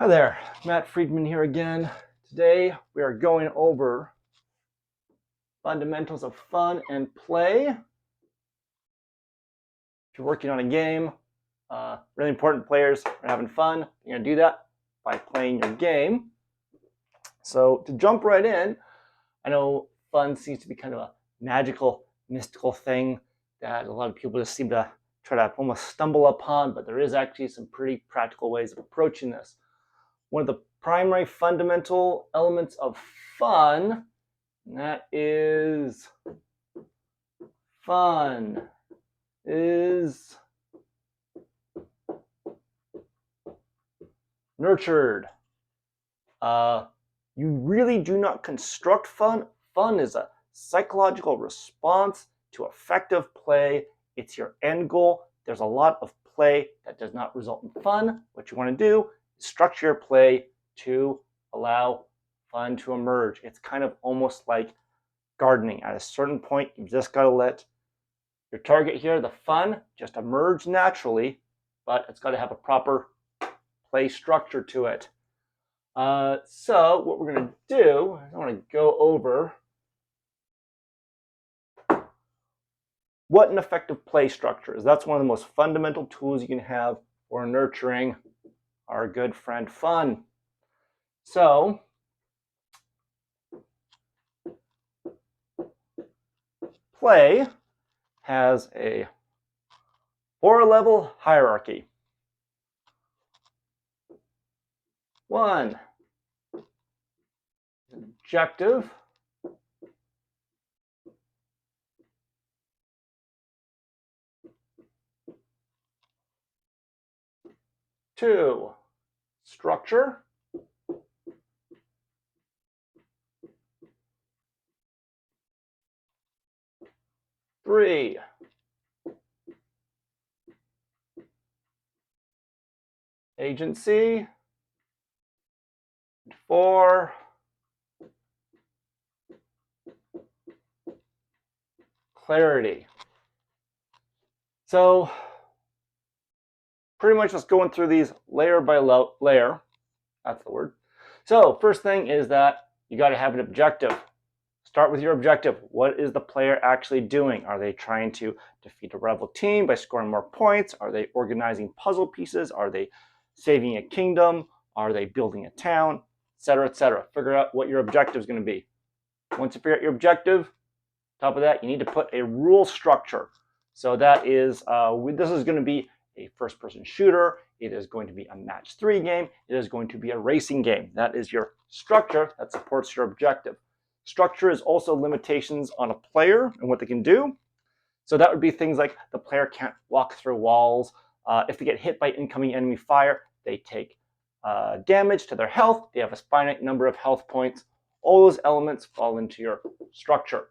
Hi there, Matt Friedman here again. Today we are going over fundamentals of fun and play. If you're working on a game, really important players are having fun. You're going to do that by playing your game. So to jump right in, I know fun seems to be kind of a magical, mystical thing that a lot of people just seem to try to almost stumble upon, but there is actually some pretty practical ways of approaching this. One of the primary fundamental elements of fun, and that is fun, is nurtured. You really do not construct fun. Fun is a psychological response to effective play. It's your end goal. There's a lot of play that does not result in fun. What you want to do is structure your play to allow fun to emerge. It's kind of almost like gardening. At a certain point, you've just got to let your target here, the fun, just emerge naturally, but it's got to have a proper play structure to it. So what we're going to do, I want to go over what an effective play structure is. That's one of the most fundamental tools you can have for nurturing our good friend fun. So play has a 4-level hierarchy. 1, objective. 2, structure. 3, agency. 4, clarity. So pretty much just going through these layer by layer. That's the word. So first thing is that you got to have an objective. Start with your objective. What is the player actually doing? Are they trying to defeat a rival team by scoring more points? Are they organizing puzzle pieces? Are they saving a kingdom? Are they building a town? Etc., etc. Figure out what your objective is going to be. Once you figure out your objective, top of that, you need to put a rule structure. So that is, this is going to be a first-person shooter. It is going to be a match 3 game. It is going to be a racing game. That is your structure that supports your objective. Structure is also limitations on a player and what they can do. So that would be things like the player can't walk through walls. If they get hit by incoming enemy fire, they take damage to their health. They have a finite number of health points. All those elements fall into your structure.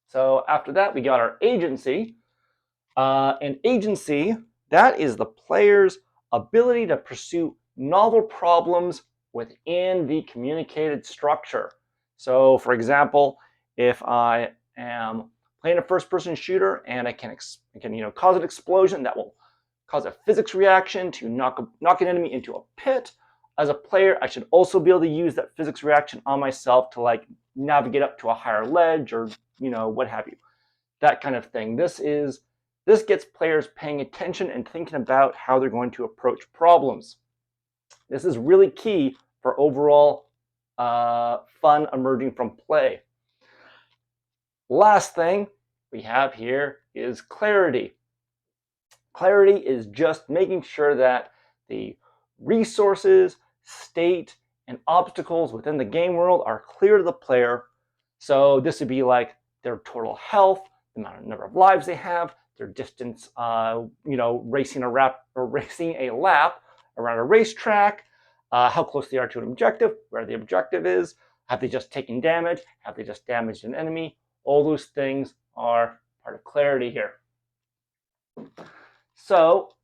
So after that, we got our agency. And agency, that is the player's ability to pursue novel problems within the communicated structure. So for example, if I am playing a first-person shooter and I can cause an explosion that will cause a physics reaction to knock an enemy into a pit, as a player, I should also be able to use that physics reaction on myself to like navigate up to a higher ledge or what have you. That kind of thing. This gets players paying attention and thinking about how they're going to approach problems. This is really key for overall fun emerging from play. Last thing we have here is clarity. Clarity is just making sure that the resources, state, and obstacles within the game world are clear to the player. So this would be like their total health, the number of lives they have, their distance, racing a lap around a racetrack, how close they are to an objective, where the objective is, have they just taken damage, have they just damaged an enemy. All those things are part of clarity here. So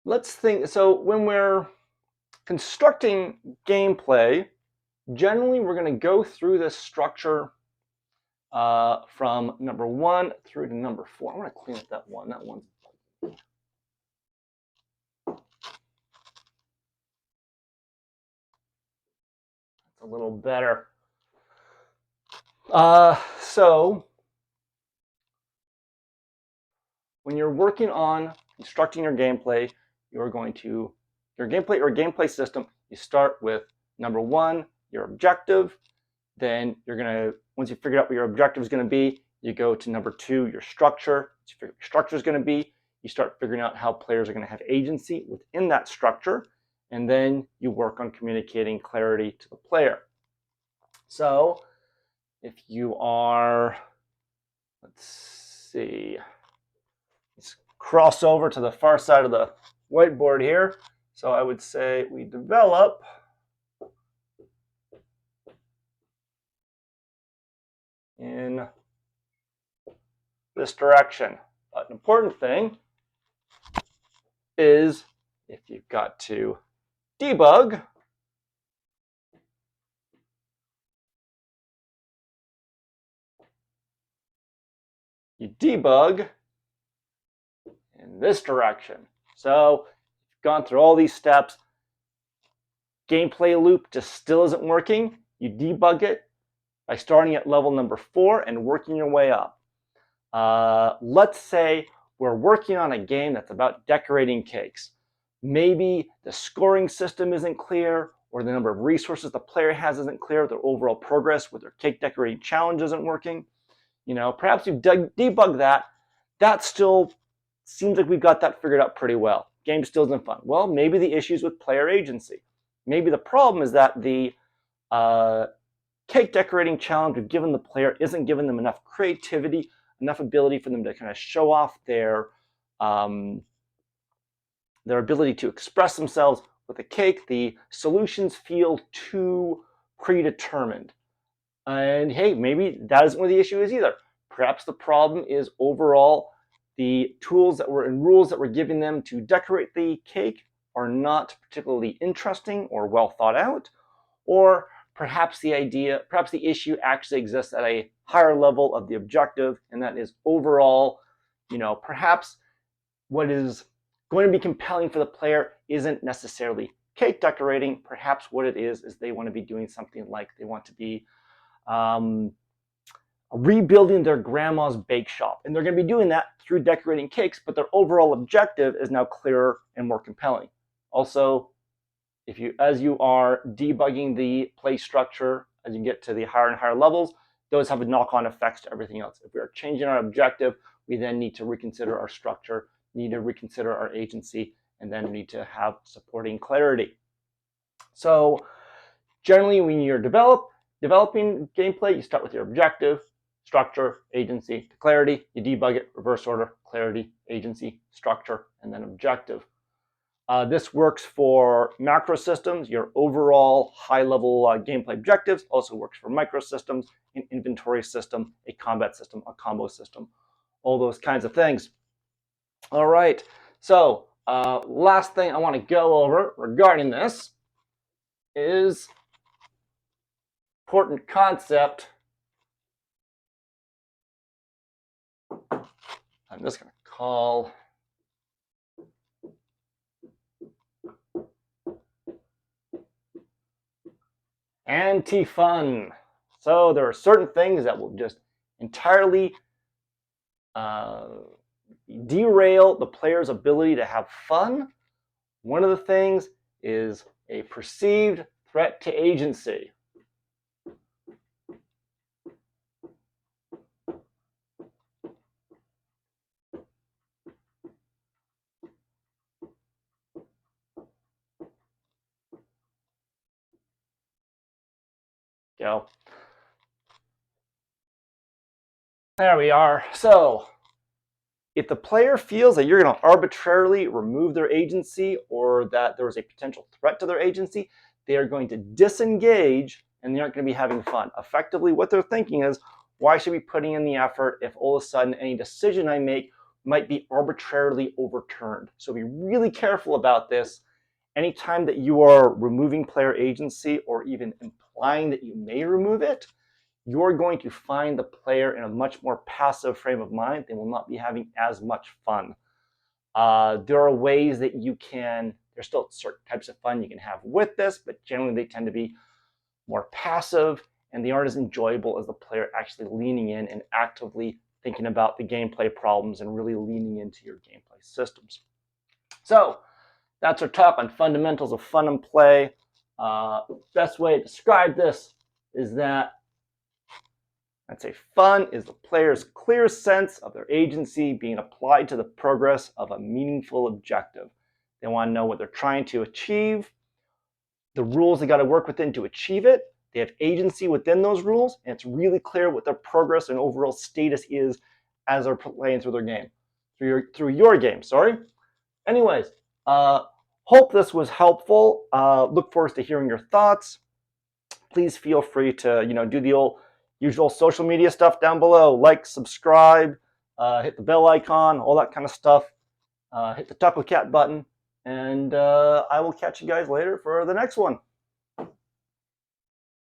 let's think. So when we're constructing gameplay, generally we're going to go through this structure from number 1 through to number 4. I want to clean up that one. That one's better. So when you're working on constructing your gameplay, your gameplay or gameplay system, you start with number one, your objective. Then you're gonna, once you figure out what your objective is gonna be, you go to number two, your structure. Once you figure out what your structure is gonna be, you start figuring out how players are gonna have agency within that structure. And then you work on communicating clarity to the player. So if you are, let's see, let's cross over to the far side of the whiteboard here. So I would say we develop in this direction. But an important thing is if you've got to debug, you debug in this direction. So you've gone through all these steps, gameplay loop just still isn't working, you debug it by starting at level number 4 and working your way up. Let's say we're working on a game that's about decorating cakes. Maybe the scoring system isn't clear, or the number of resources the player has isn't clear, their overall progress with their cake decorating challenge isn't working. Perhaps you've debugged that. That still seems like we've got that figured out pretty well. Game still isn't fun. Well, maybe the issue is with player agency. Maybe the problem is that the cake decorating challenge we've given the player isn't giving them enough creativity, enough ability for them to kind of show off their ability to express themselves with a cake. The solutions feel too predetermined. And hey, maybe that isn't what the issue is either. Perhaps the problem is overall the tools that were and rules that we're giving them to decorate the cake are not particularly interesting or well thought out, or perhaps the issue actually exists at a higher level of the objective, and that is overall, perhaps what is going to be compelling for the player isn't necessarily cake decorating. Perhaps what it is they want to be doing something like they want to be rebuilding their grandma's bake shop. And they're going to be doing that through decorating cakes, but their overall objective is now clearer and more compelling. Also, as you are debugging the play structure, as you get to the higher and higher levels, those have a knock-on effects to everything else. If we are changing our objective, we then need to reconsider our structure, need to reconsider our agency, and then need to have supporting clarity. So generally, when you're developing gameplay, you start with your objective, structure, agency, clarity. You debug it, reverse order, clarity, agency, structure, and then objective. This works for macro systems, your overall high-level gameplay objectives. Also works for micro systems, an inventory system, a combat system, a combo system, all those kinds of things. All right, so last thing I want to go over regarding this is important concept. I'm just going to call anti-fun. So there are certain things that will just entirely derail the player's ability to have fun. One of the things is a perceived threat to agency. Go. There we are. So if the player feels that you're going to arbitrarily remove their agency or that there is a potential threat to their agency, they are going to disengage and they aren't going to be having fun. Effectively, what they're thinking is, why should we be putting in the effort if all of a sudden any decision I make might be arbitrarily overturned? So be really careful about this. Anytime that you are removing player agency or even implying that you may remove it, you're going to find the player in a much more passive frame of mind. They will not be having as much fun. There are ways that there's still certain types of fun you can have with this, but generally they tend to be more passive, and they aren't as enjoyable as the player actually leaning in and actively thinking about the gameplay problems and really leaning into your gameplay systems. So that's our talk on fundamentals of fun and play. Best way to describe this is that I'd say fun is the player's clear sense of their agency being applied to the progress of a meaningful objective. They want to know what they're trying to achieve, the rules they got to work within to achieve it. They have agency within those rules, and it's really clear what their progress and overall status is as they're playing through their game, through your game. Sorry. Anyways, hope this was helpful. Look forward to hearing your thoughts. Please feel free to do the usual social media stuff down below. Like, subscribe, hit the bell icon, all that kind of stuff. Hit the Taco Cat button, and I will catch you guys later for the next one.